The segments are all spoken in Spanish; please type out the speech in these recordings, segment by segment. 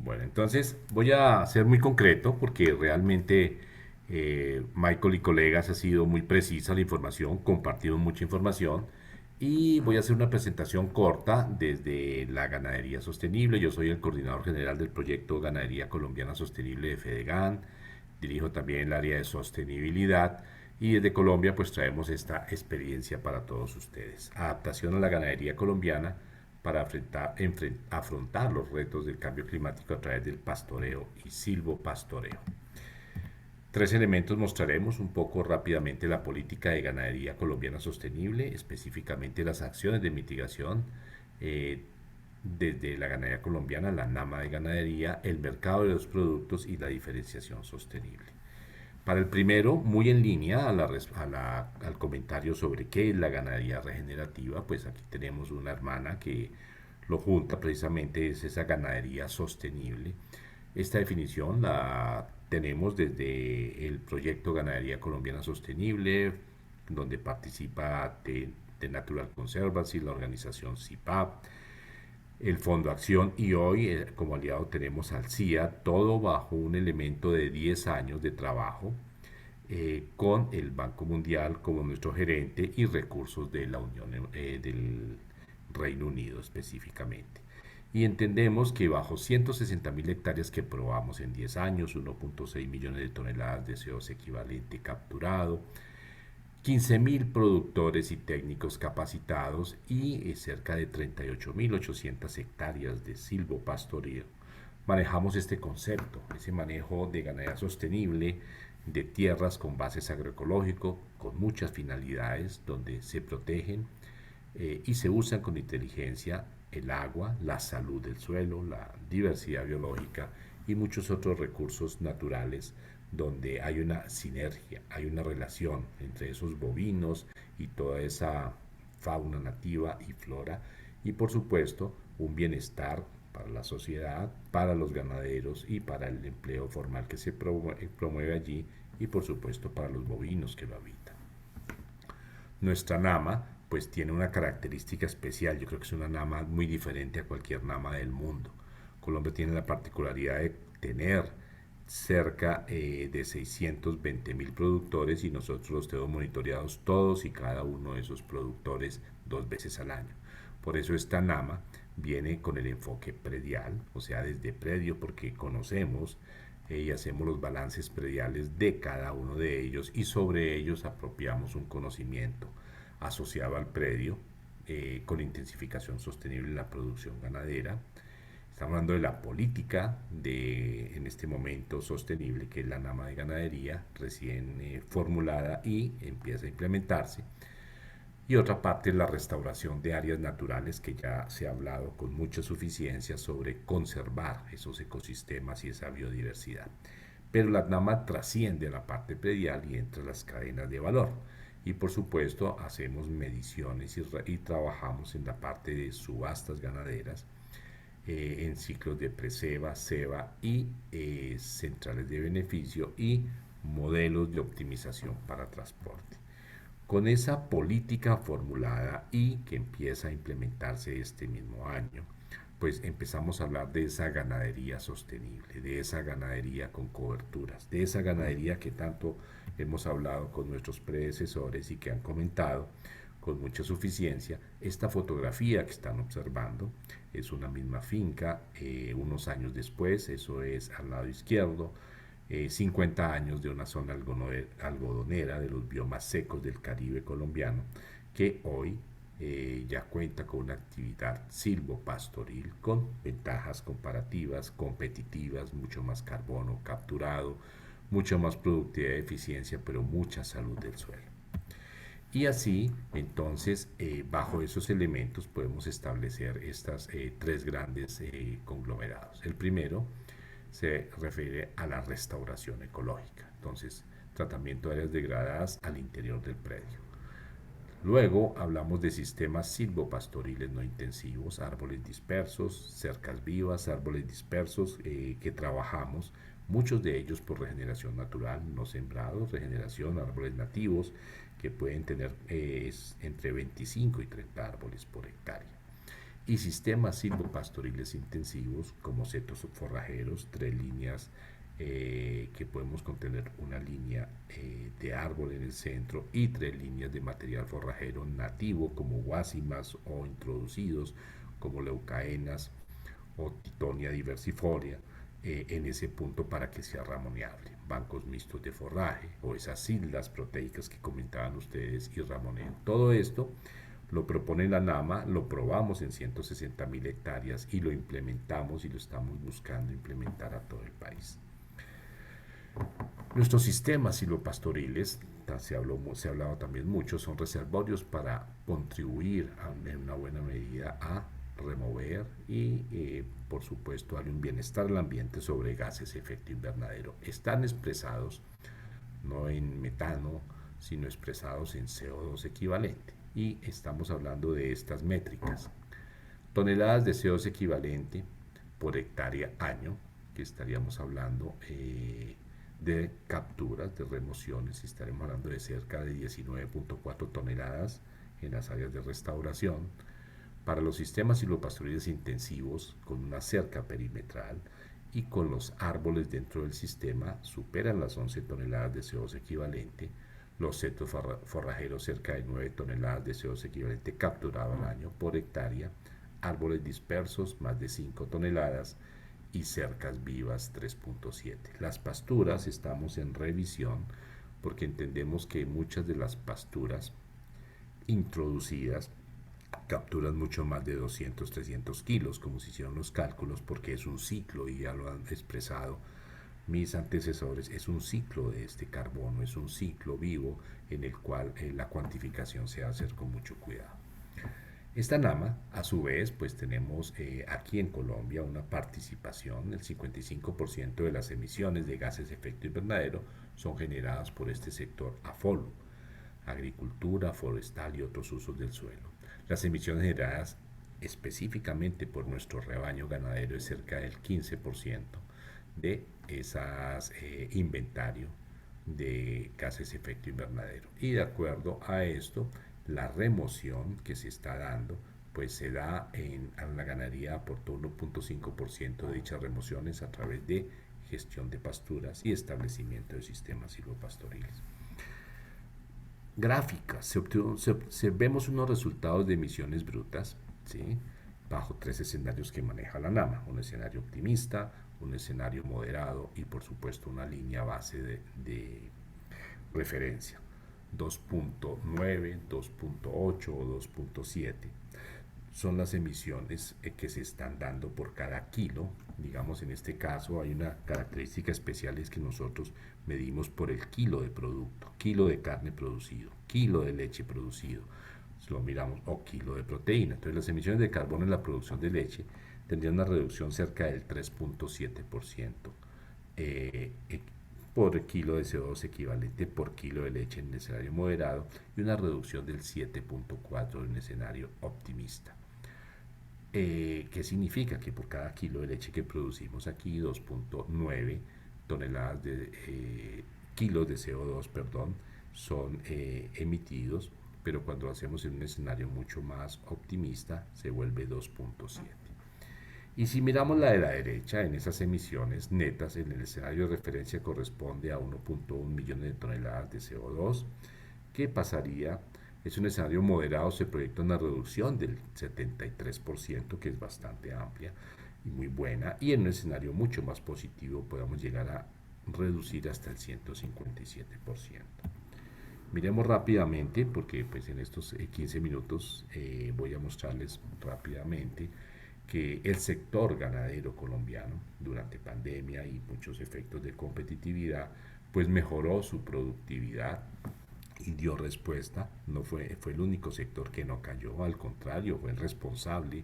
Bueno, entonces voy a ser muy concreto porque realmente Michael y colegas ha sido muy precisa la información, compartimos mucha información y voy a hacer una presentación corta desde la ganadería sostenible. Yo soy el coordinador general del proyecto Ganadería Colombiana Sostenible de Fedegan, dirijo también el área de sostenibilidad y desde Colombia pues traemos esta experiencia para todos ustedes. Adaptación a la ganadería colombiana para afrontar los retos del cambio climático a través del pastoreo y silvopastoreo. Tres elementos mostraremos un poco rápidamente la política de ganadería colombiana sostenible, específicamente las acciones de mitigación eh, desde la ganadería colombiana, la NAMA de ganadería, el mercado de los productos y la diferenciación sostenible. Para el primero, muy en línea al comentario sobre qué es la ganadería regenerativa, pues aquí tenemos una hermana que lo junta precisamente, es esa ganadería sostenible. Esta definición la tenemos desde el proyecto Ganadería Colombiana Sostenible, donde participa de Natural Conservancy, la organización CIPAP, el Fondo Acción y hoy como aliado tenemos al CIA, todo bajo un elemento de 10 años de trabajo con el Banco Mundial como nuestro gerente y recursos de la Unión del Reino Unido específicamente. Y entendemos que bajo 160.000 hectáreas que probamos en 10 años, 1.6 millones de toneladas de CO2 equivalente capturado, 15.000 productores y técnicos capacitados y cerca de 38.800 hectáreas de silvopastoreo. Manejamos este concepto, ese manejo de ganadería sostenible, de tierras con bases agroecológico, con muchas finalidades, donde se protegen y se usan con inteligencia el agua, la salud del suelo, la diversidad biológica y muchos otros recursos naturales donde hay una sinergia, hay una relación entre esos bovinos y toda esa fauna nativa y flora y por supuesto un bienestar para la sociedad, para los ganaderos y para el empleo formal que se promueve allí y por supuesto para los bovinos que lo habitan. Nuestra nama pues tiene una característica especial, yo creo que es una nama muy diferente a cualquier nama del mundo. Colombia tiene la particularidad de tener cerca de 620.000 productores y nosotros los tenemos monitoreados todos y cada uno de esos productores 2 veces al año. Por eso esta NAMA viene con el enfoque predial, o sea, desde predio, porque conocemos y hacemos los balances prediales de cada uno de ellos y sobre ellos apropiamos un conocimiento asociado al predio con intensificación sostenible en la producción ganadera. Estamos hablando de la política de, en este momento, sostenible, que es la NAMA de ganadería, recién formulada y empieza a implementarse. Y otra parte es la restauración de áreas naturales, que ya se ha hablado con mucha suficiencia sobre conservar esos ecosistemas y esa biodiversidad. Pero la NAMA trasciende la parte predial y entra las cadenas de valor. Y por supuesto hacemos mediciones y trabajamos en la parte de subastas ganaderas, en ciclos de preseba, ceba y centrales de beneficio y modelos de optimización para transporte. Con esa política formulada y que empieza a implementarse este mismo año, pues empezamos a hablar de esa ganadería sostenible, de esa ganadería con coberturas, de esa ganadería que tanto hemos hablado con nuestros predecesores y que han comentado con mucha suficiencia. Esta fotografía que están observando es una misma finca unos años después, eso es al lado izquierdo, 50 años de una zona algodonera de los biomas secos del Caribe colombiano, que hoy ya cuenta con una actividad silvopastoril con ventajas comparativas, competitivas, mucho más carbono capturado, mucho más productividad y eficiencia, pero mucha salud del suelo. Y así, entonces, bajo esos elementos podemos establecer estas tres grandes conglomerados. El primero se refiere a la restauración ecológica, entonces, tratamiento de áreas degradadas al interior del predio. Luego hablamos de sistemas silvopastoriles no intensivos, árboles dispersos, cercas vivas, árboles dispersos que trabajamos, muchos de ellos por regeneración natural, no sembrados, regeneración, árboles nativos que pueden tener entre 25 y 30 árboles por hectárea. y sistemas silvopastoriles intensivos como setos forrajeros, 3 líneas que podemos contener una línea de árbol en el centro y 3 líneas de material forrajero nativo como guasimas o introducidos como leucaenas o Titonia diversifolia en ese punto para que sea ramoneable. Bancos mixtos de forraje o esas islas proteicas que comentaban ustedes y ramoneo. Todo esto lo propone la NAMA, lo probamos en 160.000 hectáreas y lo implementamos y lo estamos buscando implementar a todo el país. Nuestros sistemas silvopastoriles, se ha hablado también mucho, son reservorios para contribuir en una buena medida a remover y, por supuesto, darle un bienestar al ambiente sobre gases de efecto invernadero. Están expresados no en metano, sino expresados en CO2 equivalente. Y estamos hablando de estas métricas. Toneladas de CO2 equivalente por hectárea año, que estaríamos hablando de capturas, de remociones, estaremos hablando de cerca de 19.4 toneladas en las áreas de restauración. Para los sistemas silvopastoriles intensivos, con una cerca perimetral y con los árboles dentro del sistema, superan las 11 toneladas de CO2 equivalente. Los setos forrajeros, cerca de 9 toneladas de CO2 equivalente capturado al año por hectárea. Árboles dispersos, más de 5 toneladas. Y cercas vivas 3.7. Las pasturas estamos en revisión porque entendemos que muchas de las pasturas introducidas capturan mucho más de 200, 300 kilos, como se hicieron los cálculos, porque es un ciclo y ya lo han expresado mis antecesores, es un ciclo de este carbono, es un ciclo vivo en el cual la cuantificación se va a hacer con mucho cuidado. Esta NAMA, a su vez, pues tenemos aquí en Colombia una participación, el 55% de las emisiones de gases de efecto invernadero son generadas por este sector AFOL, agricultura, forestal y otros usos del suelo. Las emisiones generadas específicamente por nuestro rebaño ganadero es cerca del 15% de esas inventario de gases de efecto invernadero. Y de acuerdo a esto, la remoción que se está dando, pues se da en la ganadería, aportó 1.5% de dichas remociones a través de gestión de pasturas y establecimiento de sistemas silvopastoriles. Gráficas, vemos unos resultados de emisiones brutas, ¿sí? Bajo 3 escenarios que maneja la NAMA, un escenario optimista, un escenario moderado y por supuesto una línea base de referencia. 2.9, 2.8 o 2.7 son las emisiones que se están dando por cada kilo. Digamos, en este caso hay una característica especial, es que nosotros medimos por el kilo de producto, kilo de carne producido, kilo de leche producido, lo miramos, o kilo de proteína. Entonces las emisiones de carbono en la producción de leche tendrían una reducción cerca del 3.7% por kilo de CO2 equivalente por kilo de leche en el escenario moderado y una reducción del 7.4 en el escenario optimista. ¿Qué significa? Que por cada kilo de leche que producimos aquí, 2.9 toneladas de kilos de CO2, perdón, son emitidos, pero cuando lo hacemos en un escenario mucho más optimista se vuelve 2.7. Y si miramos la de la derecha, en esas emisiones netas, en el escenario de referencia corresponde a 1.1 millones de toneladas de CO2, ¿qué pasaría? Es un escenario moderado, se proyecta una reducción del 73%, que es bastante amplia y muy buena, y en un escenario mucho más positivo podemos llegar a reducir hasta el 157%. Miremos rápidamente, porque pues en estos 15 minutos voy a mostrarles rápidamente que el sector ganadero colombiano durante pandemia y muchos efectos de competitividad, pues mejoró su productividad y dio respuesta. No fue el único sector que no cayó, al contrario, fue el responsable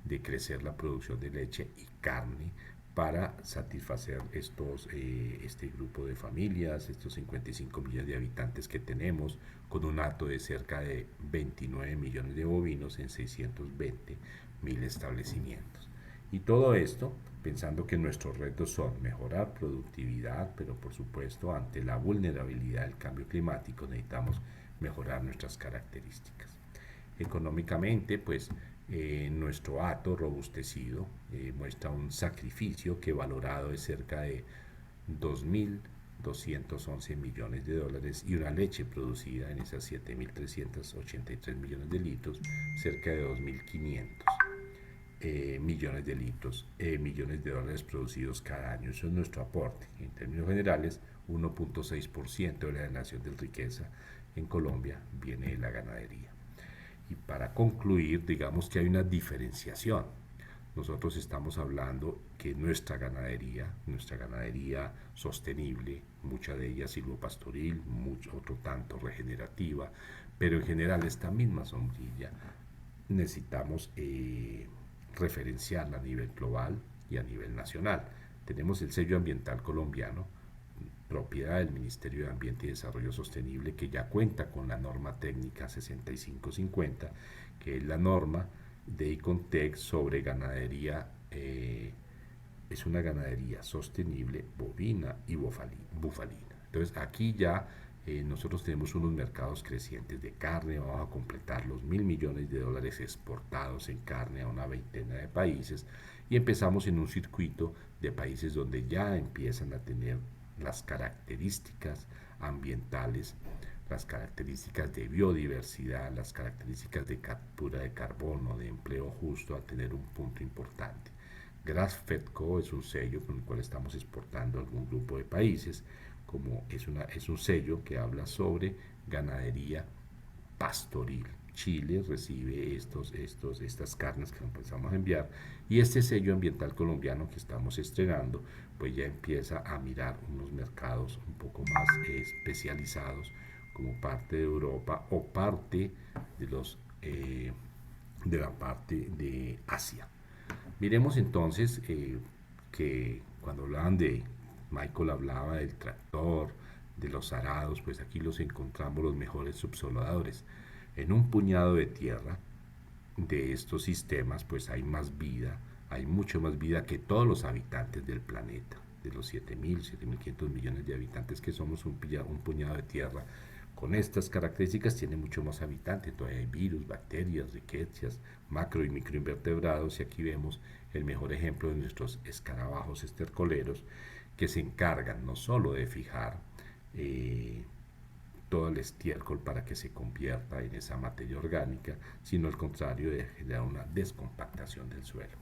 de crecer la producción de leche y carne para satisfacer este grupo de familias, estos 55 millones de habitantes que tenemos, con un hato de cerca de 29 millones de bovinos en 620.000 establecimientos. Y todo esto pensando que nuestros retos son mejorar productividad, pero por supuesto ante la vulnerabilidad del cambio climático necesitamos mejorar nuestras características. Económicamente, pues Nuestro hato robustecido muestra un sacrificio que valorado es cerca de 2.211 millones de dólares y una leche producida en esas 7.383 millones de litros, cerca de 2.500 millones de dólares producidos cada año. Eso es nuestro aporte. En términos generales, 1.6% de la generación de riqueza en Colombia viene de la ganadería. Y para concluir, digamos que hay una diferenciación. Nosotros estamos hablando que nuestra ganadería sostenible, mucha de ella silvopastoril, mucho otro tanto regenerativa, pero en general esta misma sombrilla necesitamos referenciarla a nivel global y a nivel nacional. Tenemos el sello ambiental colombiano, propiedad del Ministerio de Ambiente y Desarrollo Sostenible, que ya cuenta con la norma técnica 6550, que es la norma de ICONTEX sobre ganadería, es una ganadería sostenible bovina y bufalina. Entonces aquí ya nosotros tenemos unos mercados crecientes de carne, vamos a completar los 1.000 millones de dólares exportados en carne a una veintena de países y empezamos en un circuito de países donde ya empiezan a tener las características ambientales, las características de biodiversidad, las características de captura de carbono, de empleo justo, a tener un punto importante. Grass-Fed Co. es un sello con el cual estamos exportando a algún grupo de países, como es un sello que habla sobre ganadería pastoril. Chile recibe estas carnes que empezamos a enviar y este sello ambiental colombiano que estamos estrenando pues ya empieza a mirar unos mercados un poco más especializados como parte de Europa o parte de de la parte de Asia. Miremos entonces que cuando hablaban Michael hablaba del tractor, de los arados, pues aquí los encontramos los mejores subsoladores. En un puñado de tierra de estos sistemas, pues hay más vida, hay mucho más vida que todos los habitantes del planeta. De los 7.500 millones de habitantes que somos, un puñado de tierra con estas características tiene mucho más habitantes. Todavía hay virus, bacterias, riquezas, macro y microinvertebrados. Y aquí vemos el mejor ejemplo de nuestros escarabajos estercoleros que se encargan no solo de fijar todo el estiércol para que se convierta en esa materia orgánica, sino al contrario de generar una descompactación del suelo.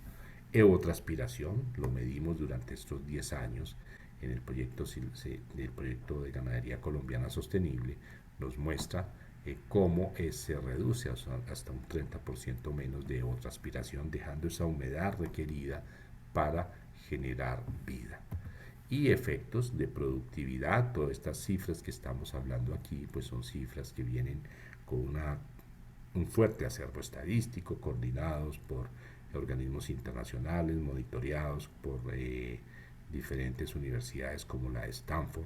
Evotranspiración, lo medimos durante estos 10 años en el proyecto de ganadería colombiana sostenible, nos muestra cómo se reduce hasta un 30% menos de evotranspiración, dejando esa humedad requerida para generar vida. Y efectos de productividad, todas estas cifras que estamos hablando aquí, pues son cifras que vienen con un fuerte acervo estadístico, coordinados por organismos internacionales, monitoreados por diferentes universidades como la de Stanford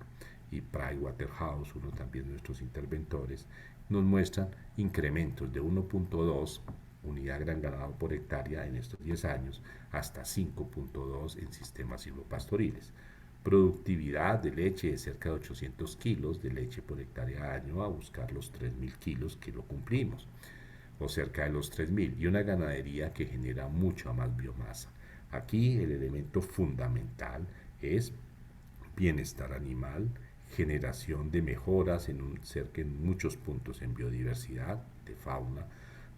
y Pricewaterhouse, uno también de nuestros interventores, nos muestran incrementos de 1.2 unidad gran ganado por hectárea en estos 10 años hasta 5.2 en sistemas silvopastoriles. Productividad de leche de cerca de 800 kilos de leche por hectárea año a buscar los 3.000 kilos que lo cumplimos, o cerca de los 3.000, y una ganadería que genera mucha más biomasa. Aquí el elemento fundamental es bienestar animal, generación de mejoras cerca en muchos puntos en biodiversidad de fauna,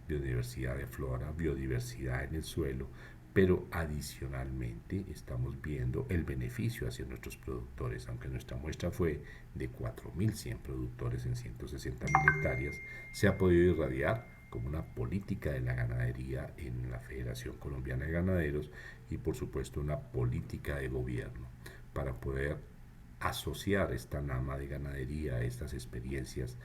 biodiversidad de flora, biodiversidad en el suelo, pero adicionalmente estamos viendo el beneficio hacia nuestros productores, aunque nuestra muestra fue de 4.100 productores en 160.000 hectáreas, se ha podido irradiar como una política de la ganadería en la Federación Colombiana de Ganaderos y por supuesto una política de gobierno para poder asociar esta nama de ganadería, estas experiencias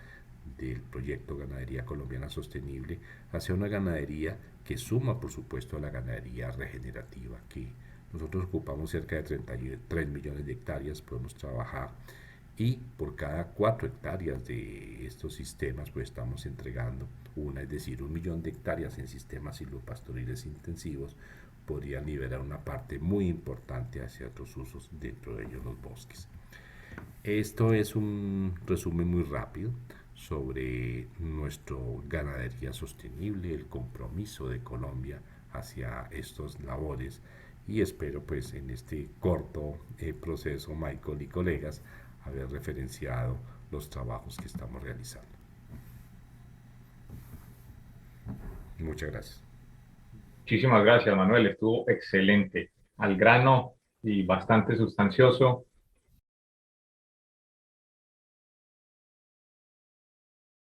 del proyecto Ganadería Colombiana Sostenible hacia una ganadería que suma por supuesto a la ganadería regenerativa, que nosotros ocupamos cerca de 33 millones de hectáreas, podemos trabajar y por cada 4 hectáreas de estos sistemas pues estamos entregando una, es decir, 1.000.000 de hectáreas en sistemas silvopastoriles intensivos podrían liberar una parte muy importante hacia otros usos, dentro de ellos los bosques. Esto es un resumen muy rápido sobre nuestra ganadería sostenible, el compromiso de Colombia hacia estos labores y espero pues en este corto proceso, Michael y colegas, haber referenciado los trabajos que estamos realizando. Muchas gracias. Muchísimas gracias, Manuel. Estuvo excelente, al grano y bastante sustancioso.